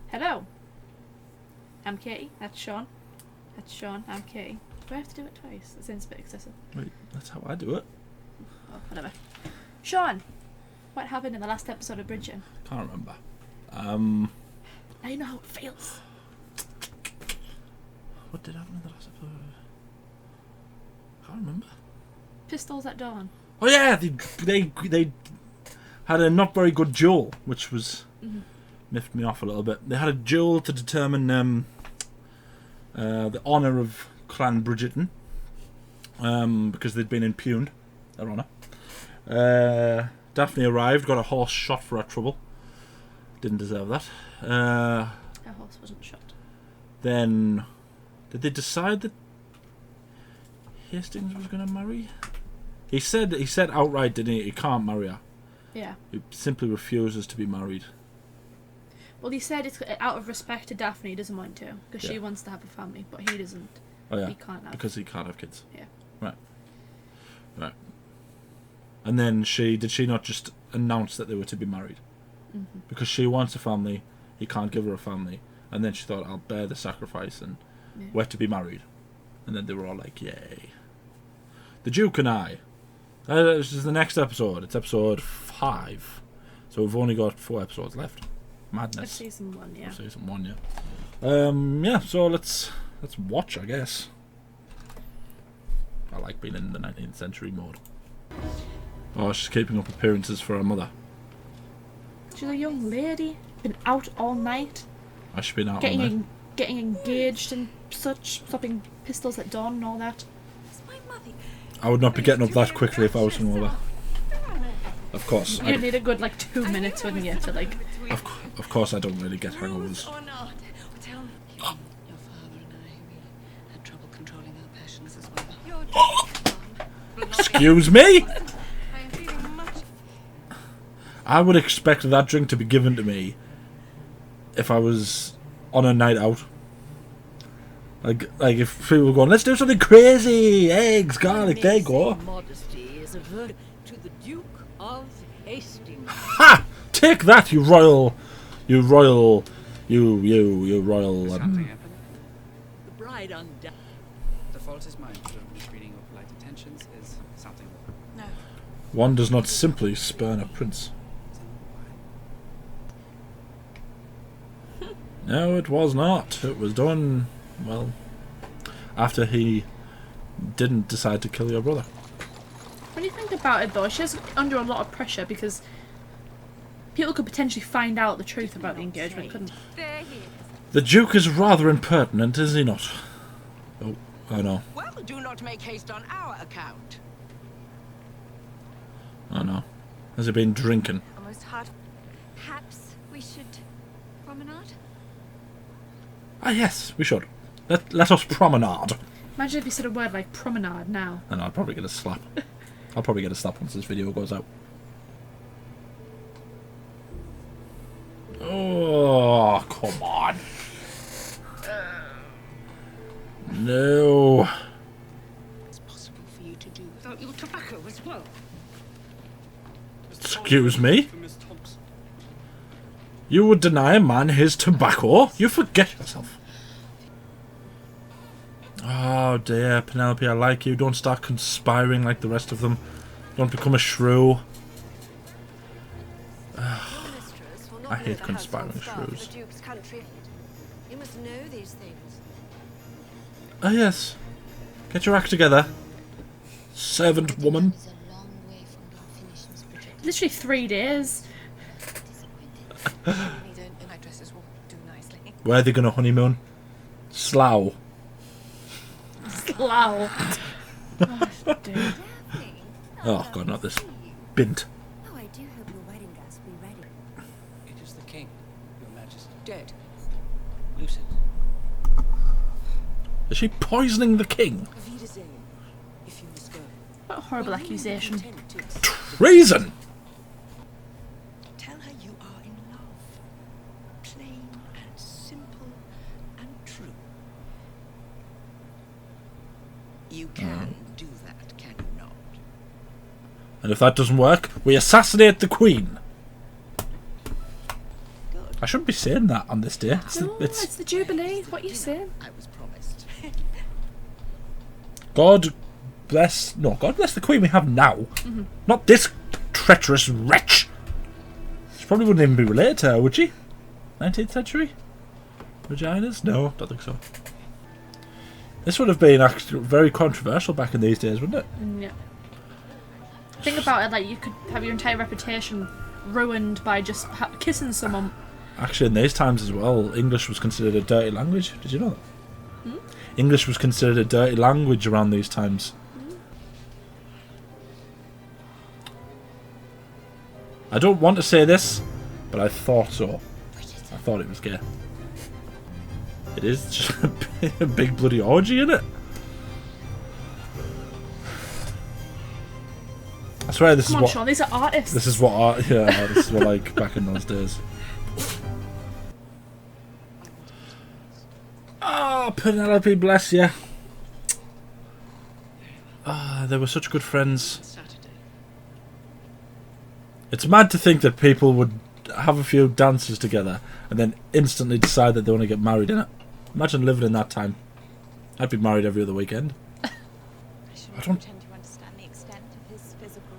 Hello. I'm Katie. That's Shaun. That's Shaun. I'm Katie. Do I have to do it twice? It seems a bit excessive. Wait, that's how I do it. Oh, whatever. Shaun, what happened in the last episode of Bridgerton? Can't remember. Now you know how it feels. What did happen in the last episode? Can't remember. Pistols at dawn. Oh yeah, they had a not very good duel, which was miffed me off a little bit. They had a duel to determine the honour of Clan Bridgerton, because they'd been impugned, their honour. Daphne arrived, got a horse shot for her trouble. Didn't deserve that. Her horse wasn't shot. Then, did they decide that Hastings was going to marry? He said outright, didn't he? He can't marry her. Yeah. He simply refuses to be married. Well, he said it's out of respect to Daphne. He doesn't want to because she wants to have a family, but he doesn't. Oh yeah, he can't have. because he can't have kids. Yeah. Right. And then did she not just announce that they were to be married? Mm-hmm. Because she wants a family, he can't give her a family, and then she thought, I'll bear the sacrifice, and we're to be married. And then they were all like, yay. The Duke and I. This is the next episode. It's episode 5. So we've only got 4 episodes left. Madness. Of season 1, yeah. Season 1, yeah. Yeah, so let's watch, I guess. I like being in the 19th century mode. Oh, she's keeping up appearances for her mother. She's a young lady. Been out all night. I should be out all night. Getting engaged and such. Stopping pistols at dawn and all that. I would not be getting up that quickly if I was hungover. Of course. You'd need a good 2 minutes, wouldn't you, to Of course I don't really get hangovers. Or not. Tell me. Your father and I, we had trouble controlling our passions as well. Excuse me? I'm feeling much. I would expect that drink to be given to me if I was on a night out. Like if people were going, let's do something crazy, eggs, garlic, there you go. Modesty is a virtue to the Duke of Hastings. Ha! Take that, you royal. Something happened. The bride undone. The fault is mine for misreading your polite intentions. Is something wrong? No. One does not simply spurn a prince. No, it was not. It was done, well, after he didn't decide to kill your brother. When you think about it, though, she's under a lot of pressure because people could potentially find out the truth about the engagement, couldn't they? There he is. The Duke is rather impertinent, is he not? Oh, I know. Well, do not make haste on our account. I know. Has he been drinking? Almost hard. Perhaps we should promenade? Ah, yes, we should. Let us promenade. Imagine if you said a word like promenade now. And I'll probably get a slap. I'll probably get a slap once this video goes out. Oh, come on. No. It's possible for you to do without your tobacco as well. Excuse me? You would deny a man his tobacco? You forget yourself. Oh dear, Penelope, I like you. Don't start conspiring like the rest of them. Don't become a shrew. I hate conspiring shrews. You must know these things. Ah yes. Get your act together. Servant woman. Literally 3 days. My dresses will do nicely. Where are they gonna honeymoon? Slough. Slow. Oh, dude. Oh god, not this bint. Oh, I do hope your wedding dress will be ready. It is the king, your majesty. Dead. Lucid. Is she poisoning the king? Auf Wiedersehen, if you must go. What a horrible accusation. Treason! Tell her you are in love. Plain and simple and true. You can do that, can you not? And if that doesn't work, we assassinate the Queen. I shouldn't be saying that on this day. No, it's the Jubilee. What are you saying? I was promised. God bless the Queen we have now. Not this treacherous wretch. She probably wouldn't even be related to her, would she? 19th century? Vaginas? No, don't think so. This would have been actually very controversial back in these days, wouldn't it? Yeah. Think about it, like you could have your entire reputation ruined by just kissing someone. Actually, in these times as well, English was considered a dirty language. Did you know that? English was considered a dirty language around these times. I don't want to say this, but I thought so. I thought it was gay. It is just a big bloody orgy, isn't it? I swear this Come is on, what Shaun, these are artists. this is what artists were like back in those days. Oh, Penelope, bless you. Ah, they were such good friends. Saturday. It's mad to think that people would have a few dances together and then instantly decide that they want to get married, innit? Imagine living in that time. I'd be married every other weekend. I shouldn't don't- pretend to understand the extent of his physical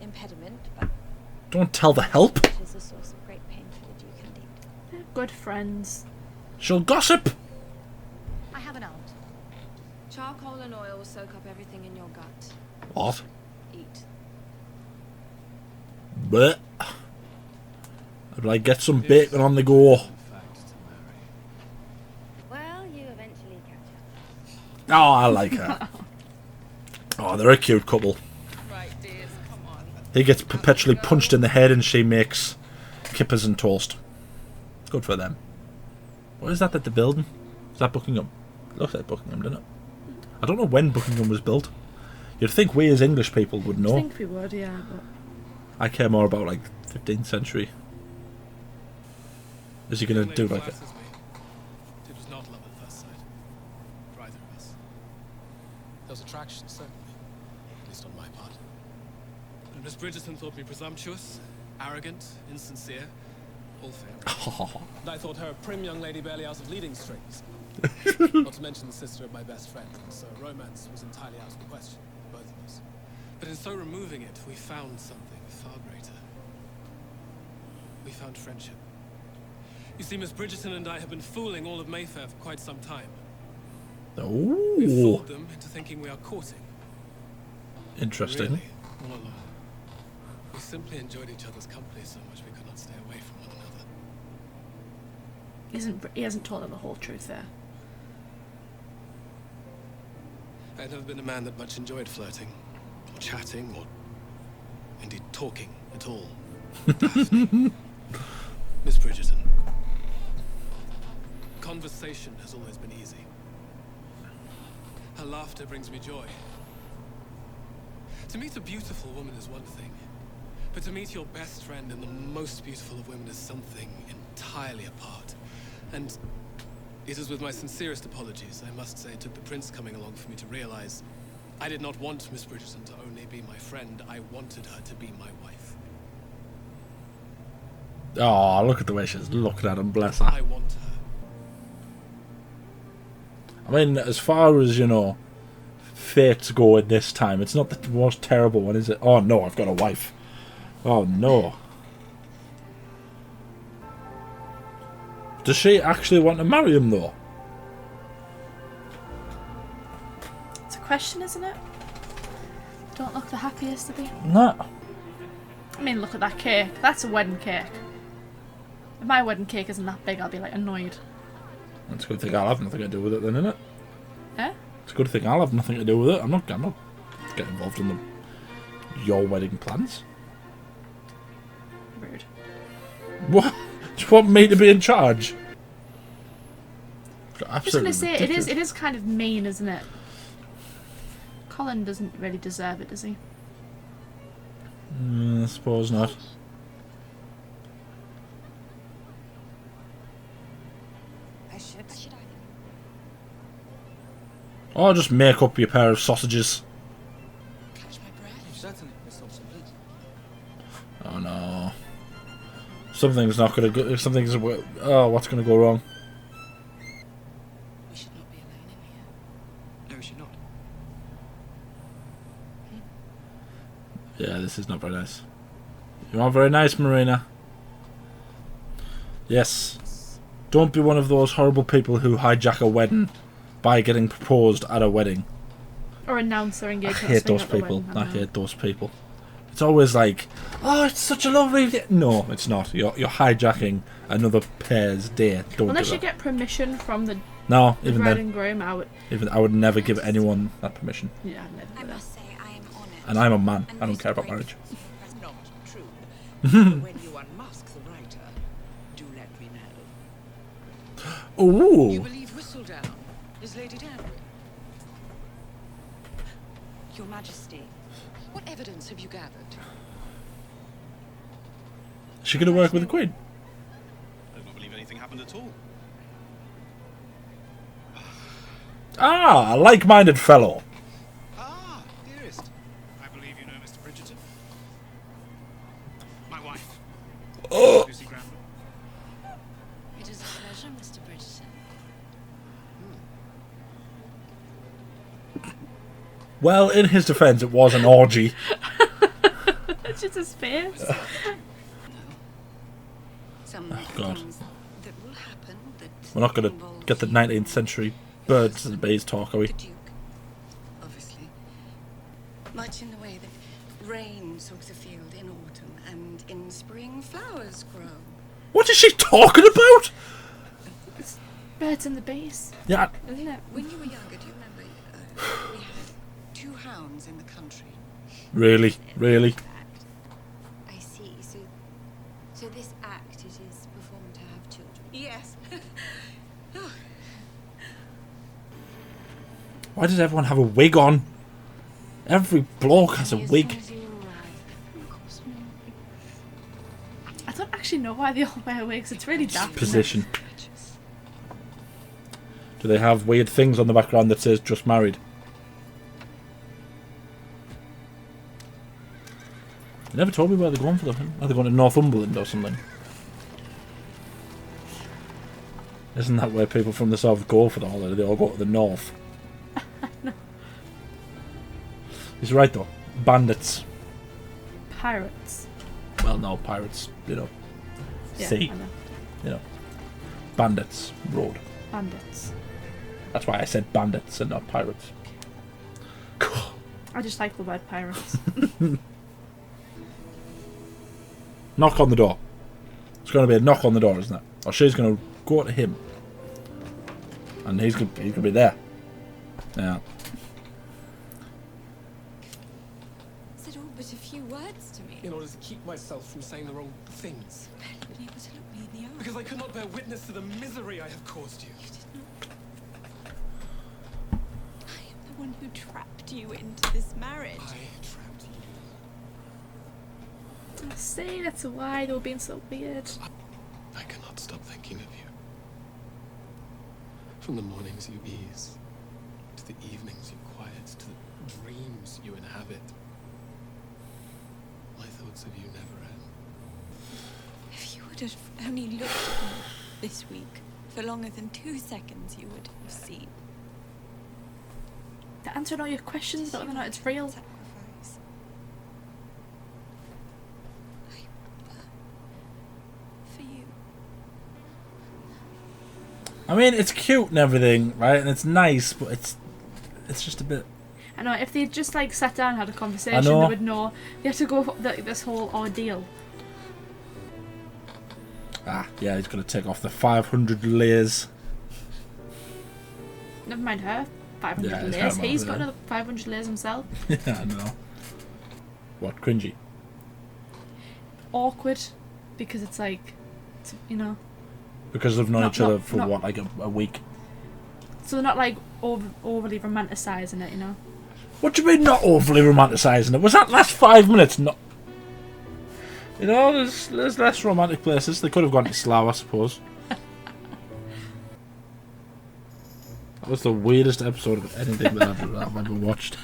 impediment, but Don't tell the help. it is a source of great pain for the Duke indeed. They're good friends. She'll gossip. I have an aunt. Charcoal and oil will soak up everything in your gut. What? Eat. But I'd like get some bacon on the go. Well, you eventually catch up. Oh, I like her. Oh, they're a cute couple. Right, dears, come on. He gets perpetually punched in the head and she makes kippers and toast. Good for them. What is that they're building? Is that Buckingham? It looks like Buckingham, doesn't it? I don't know when Buckingham was built. You'd think we as English people would I know. think we would, yeah. But I care more about like 15th century. Is he going to do like a... It was not love at first sight for either of us. There was attraction, certainly, at least on my part. And Miss Bridgerton thought me presumptuous, arrogant, insincere, all fair. And I thought her a prim young lady barely out of leading strings. Not to mention the sister of my best friend, and so romance was entirely out of the question, both of us. But in so removing it, we found something far greater. We found friendship. You see, Miss Bridgerton and I have been fooling all of Mayfair for quite some time. We've Oh, fooled them into thinking we are courting. interesting. Really, all along, we simply enjoyed each other's company so much we could not stay away from one another. he hasn't told them the whole truth there. I've never been a man that much enjoyed flirting, or chatting, or indeed talking at all. Daphne. Miss Bridgerton. Conversation has always been easy. Her laughter brings me joy. To meet a beautiful woman is one thing, but to meet your best friend and the most beautiful of women is something entirely apart. And it is with my sincerest apologies, I must say, it took the prince coming along for me to realize I did not want Miss Bridgerton to only be my friend, I wanted her to be my wife. Oh, look at the way she's looking at him, bless her. I want her. I mean, as far as, you know, fates go at this time, it's not the most terrible one, is it? Oh no, I've got a wife. Oh no. Does she actually want to marry him, though? It's a question, isn't it? Don't look the happiest of you. No. I mean, look at that cake. That's a wedding cake. If my wedding cake isn't that big, I'll be like annoyed. It's a good thing I'll have nothing to do with it then, isn't it? Eh? It's a good thing I'll have nothing to do with it. I'm not getting involved in your wedding plans. Rude. What? Do you want me to be in charge? I'm just gonna say it is kind of mean, isn't it? Colin doesn't really deserve it, does he? I suppose not. I should. Or just make up your pair of sausages. Catch my breath. Certainly, Miss Thompson. Oh no. Something's not gonna go. Something's. Oh, what's gonna go wrong? We should not be alone in here. No, we should not. Yeah, this is not very nice. You aren't very nice, Marina. Yes. Don't be one of those horrible people who hijack a wedding by getting proposed at a wedding. Or announce their I engagement. hate those people. I hate those people. It's always like, oh, it's such a lovely day. No, it's not. You're hijacking another pair's day. Don't Unless do you that. get permission from the No, even bride then. and groom, I I would never give anyone that permission. yeah, I'd never I do that. must say I am honoured. And I'm a man. and I don't most care about grateful marriage. for your presence. Not true. But when you unmask the writer, do let me know. Ooh. You believe Whistledown is Lady Danbury? Your Majesty, what evidence have you gathered? Is she going to work with the Queen? I don't believe anything happened at all. Ah, a like-minded fellow. Ah, dearest. I believe you know Mr. Bridgerton. My wife. Lucy Granville. It is a pleasure, Mr. Bridgerton. Well, in his defence, it was an orgy. It's just his face. Some God. things that will happen that We're not going to involve get the you. 19th century birds and bees talk, are we? The Duke, obviously. Much in the way that rain soaks a field in autumn and in spring flowers grow. What is she talking about? Birds in the base, Yeah, isn't it? When you were younger, do you remember we had 2 hounds in the country? really, really. I see. So this act it is performed to have children. Yes. Why does everyone have a wig on? Every bloke has a wig. I don't actually know why they all wear wigs. It's really daft. isn't it? Position. Do they have weird things on the background that says "just married"? They never told me where they're going for them. Are they going to Northumberland or something? Isn't that where people from the south go for the holiday? They all go to the north. He's right though. Bandits. Pirates. Well, no, pirates. You know, Yeah, sea. I know. You know, bandits. Road. Bandits. That's why I said bandits and not pirates. Cool. I just like the word pirates. Knock on the door. It's going to be a knock on the door, isn't it? Or she's going to go to him, and he's going to be there. Yeah. Said all but a few words to me. In order to keep myself from saying the wrong things. Been able to look me in the eye. Because I could not bear witness to the misery I have caused you. You did not. I am the one who trapped you into this marriage. I trapped you. See, that's why they were being so weird. I cannot stop thinking of you. From the mornings you ease, to the evenings you quiet, to the dreams you inhabit. My thoughts of you never end. If you would have only looked at me this week for longer than 2 seconds, you would have seen. They're answering all your questions, but whether or not it's real. Sacrifice. For you. I mean, it's cute and everything, right? And it's nice, but it's just a bit. I know, if they'd just like sat down and had a I conversation, know. they would know they have to go this whole ordeal. Ah, yeah, he's going to take off the 500 layers. Never mind her. 500 Yeah, it's layers. her, He's yeah. got another 500 layers himself. Yeah, I know. What, cringy? Awkward, because it's like, you know. Because they've known Not- each other not- for not- what, like a week? So they're not like overly romanticising it, you know. What do you mean not overly romanticising it? Was that last 5 minutes not... You know, there's less romantic places. They could have gone to Slough, I suppose. That was the weirdest episode of anything that I've ever watched.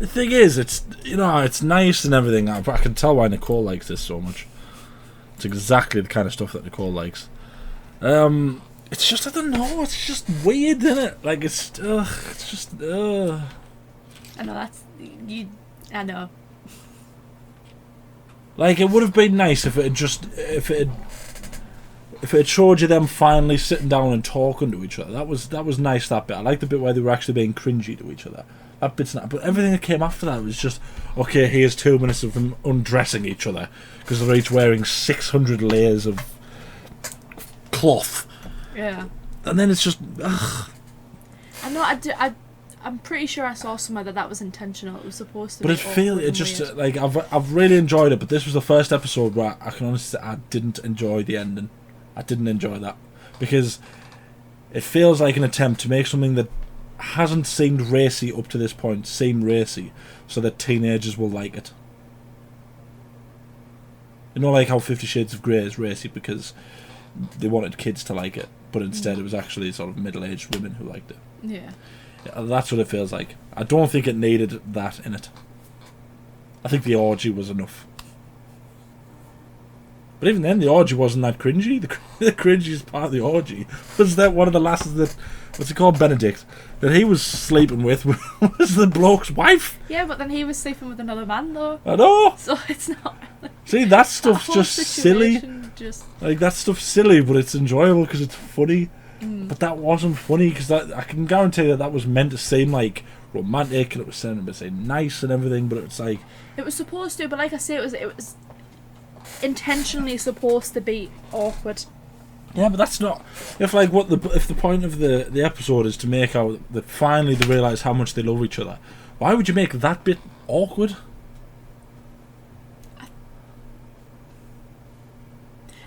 The thing is, it's it's nice and everything, but I can tell why Nicole likes this so much. It's exactly the kind of stuff that Nicole likes. It's just, I don't know, it's just weird, isn't it? Like, it's just, I know, that's... I know. Like, it would have been nice if it had showed you them finally sitting down and talking to each other. That was nice, that bit. I like the bit where they were actually being cringy to each other. That bit's not... But everything that came after that was just, okay, here's 2 minutes of them undressing each other, because they're each wearing 600 layers of cloth. Yeah. And then it's just, ugh. I know, I'm pretty sure I saw somewhere that was intentional. It was supposed to but be it just like, I've really enjoyed it, but this was the first episode where I can honestly say I didn't enjoy the ending. I didn't enjoy that, because it feels like an attempt to make something that hasn't seemed racy up to this point seem racy, so that teenagers will like it. You know, like how 50 Shades of Grey is racy because they wanted kids to like it, but instead it was actually sort of middle-aged women who liked it. Yeah. That's what it feels like. I don't think it needed that in it. I think the orgy was enough. But even then, the orgy wasn't that cringy. The cringiest part of the orgy was that one of the lasses that, what's he called, Benedict, that he was sleeping with was the bloke's wife. Yeah, but then he was sleeping with another man, though. I know. So it's not... See, that stuff's whole just silly. Just... Like, that stuff's silly, but it's enjoyable because it's funny. But that wasn't funny, because I can guarantee that was meant to seem like romantic, and it was meant to seem nice and everything, but it's like... It was supposed to, but like I say, it was intentionally supposed to be awkward. Yeah, but that's not... If the point of the episode is to make out that finally they realise how much they love each other, why would you make that bit awkward?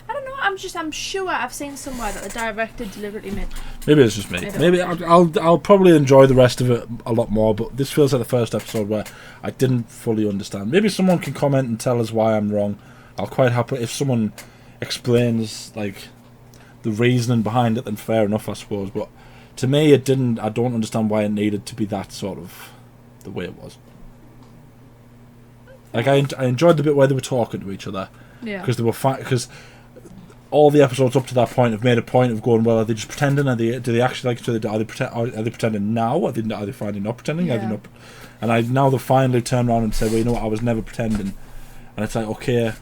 I don't know, I'm sure I've seen somewhere that the director deliberately made... Maybe it's just me. Maybe I'll probably enjoy the rest of it a lot more, but this feels like the first episode where I didn't fully understand. Maybe someone can comment and tell us why I'm wrong. I'll quite happy if someone explains, like, the reasoning behind it, then fair enough, I suppose. But to me, I don't understand why it needed to be that sort of the way it was. Like, I enjoyed the bit where they were talking to each other. Yeah. Because they were because all the episodes up to that point have made a point of going, well, are they just pretending? Do they actually like each other? Are they pretending now? Are they finally not pretending? Yeah. And now they finally turn around and say, well, you know what, I was never pretending. And it's like, okay.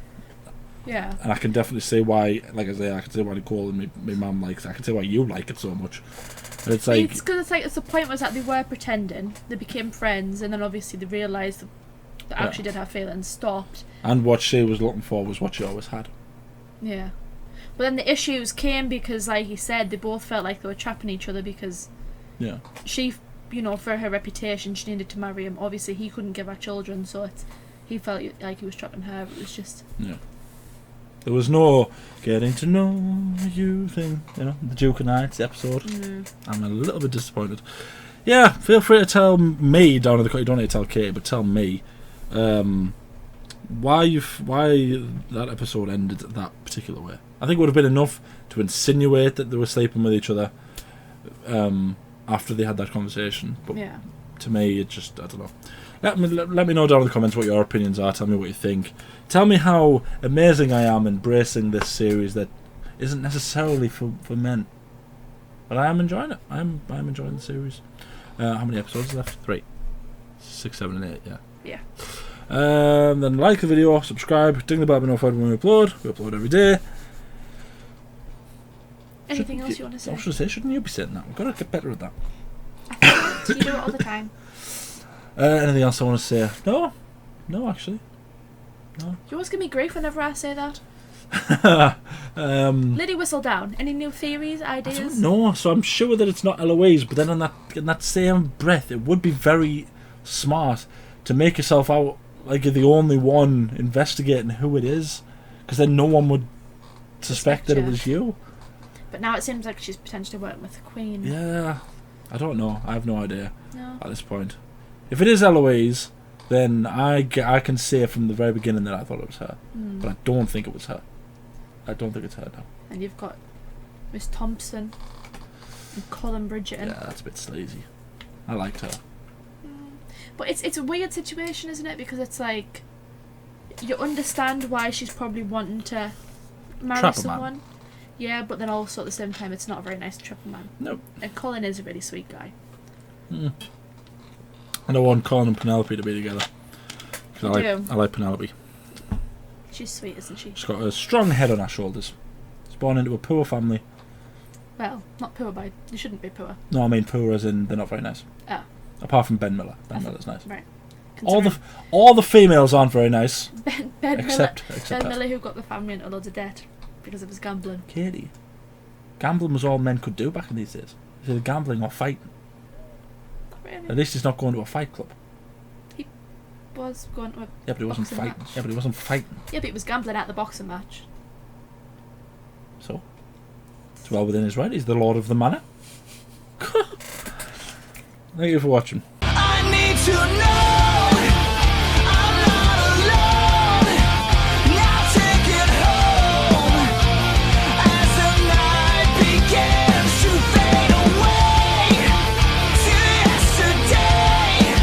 Yeah. And I can definitely see why, like I say, I can see why Nicole and my mum likes it. I can see why you like it so much. And it's like... It's the point was that they were pretending, they became friends, and then obviously they realised that they actually did have feelings, stopped. And what she was looking for was what she always had. Yeah. But then the issues came because, like he said, they both felt like they were trapping each other because she, for her reputation, she needed to marry him. Obviously, he couldn't give her children, so he felt like he was trapping her. It was just... Yeah. There was no getting to know you thing, the Duke and I episode. I'm a little bit disappointed. Yeah, feel free to tell me down in the... You don't need to tell Kate, but tell me why that episode ended that particular way. I think it would have been enough to insinuate that they were sleeping with each other after they had that conversation. But to me, it just, I don't know. Let me know down in the comments what your opinions are. Tell me what you think. Tell me how amazing I am embracing this series that isn't necessarily for men. But I am enjoying it. I'm enjoying the series. How many episodes are left? 3. 6, 7 and 8, yeah. Yeah. Then like the video, subscribe, ding the bell notified when we upload. We upload every day. Anything else you want to say? I was going to say, shouldn't you be saying that? We've got to get better at that. You do it all the time. Anything else I want to say? No, actually. No. You always give me grief whenever I say that. Lady Whistle Down. Any new theories, ideas? I don't know. So I'm sure that it's not Eloise, but then in that same breath, it would be very smart to make yourself out like you're the only one investigating who it is, because then no one would suspect that it was you. But now it seems like she's potentially working with the Queen. Yeah, I don't know. I have no idea at this point. If it is Eloise, then I can say from the very beginning that I thought it was her. But I don't think it was her. I don't think it's her now. And you've got Miss Thompson and Colin Bridgerton. Yeah, that's a bit sleazy. I liked her. But it's a weird situation, isn't it? Because it's like you understand why she's probably wanting to marry Trap a someone. man. Yeah, but then also at the same time, it's not very nice to trap a man. No. And Colin is a really sweet guy. I don't want Colin and Penelope to be together. You I like Penelope. She's sweet, isn't she? She's got a strong head on her shoulders. She's born into a poor family. Well, not poor by... You shouldn't be poor. No, I mean poor as in they're not very nice. Oh. Apart from Ben Miller. Ben Miller's nice. Right. All the females aren't very nice. Ben except Miller, who got the family into loads of debt because of his gambling. Katie. Gambling was all men could do back in these days. Either gambling or fighting. Really? At least he's not going to a fight club. He was going to a Yeah, but he wasn't boxing fighting. match. Yeah, but he wasn't fighting. Yeah, but he was gambling at the boxing match. So? It's well within his right. He's the lord of the manor. Thank you for watching. I need to know.